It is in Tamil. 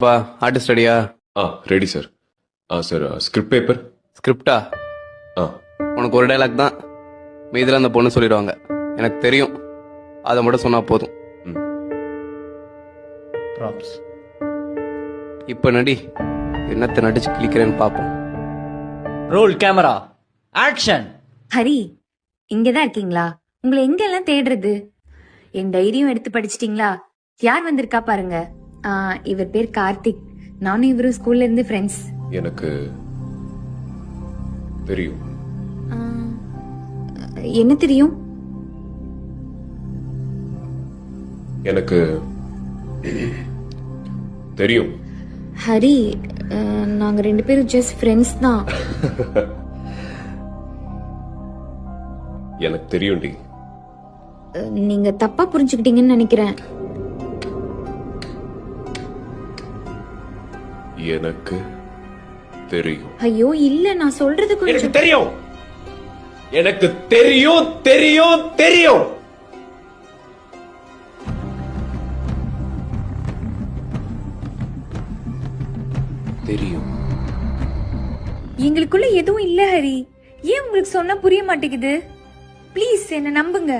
வா ஆர்டிஸ்ட் ரெடியா? Ready sir. Sir script paper. ஸ்கிரிப்டா? உனக்கு ஒரு டைலாக் தான், மீதில் அந்த பொண்ணு சொல்லிடுவாங்க. எனக்கு தெரியும், அதை மட்டும் சொன்னா போதும். ப்ராப்ஸ். இப்போ நடி, என்னத்தை நடிச்சு கிளிக்கிறேன்னு பார்ப்போம். Role camera action. ஹரி, இங்கதான் இருக்கீங்களா? உங்களை எங்கெல்லாம் தேடுறது? என் டைரியும் எடுத்து படிச்சிட்டீங்களா? யார் வந்திருக்கா பாருங்க. இவர் பேர் கார்த்திக். நானும் இவரும் ஸ்கூல்ல இருந்து ஃப்ரெண்ட்ஸ். எனக்கு தெரியும். என்ன தெரியும்? எனக்கு தெரியும். ஹரி, நாங்க ரெண்டு பேரும் ஜஸ்ட் ஃப்ரெண்ட்ஸ் தான். எனக்கு தெரியும்டி. நீங்க தப்பா புரிஞ்சுக்கிட்டீங்கன்னு நினைக்கிறேன். எனக்கு தெரியும். ஐயோ இல்ல, நான் சொல்றது எனக்கு கொஞ்சம். தெரியும். எனக்கு தெரியும் தெரியும் தெரியும். தெரியும். எங்களுக்குள்ள எதுவும் இல்ல ஹரி. ஏன் உங்களுக்கு சொன்னா புரிய மாட்டேங்குது? ப்ளீஸ் என்ன நம்புங்க.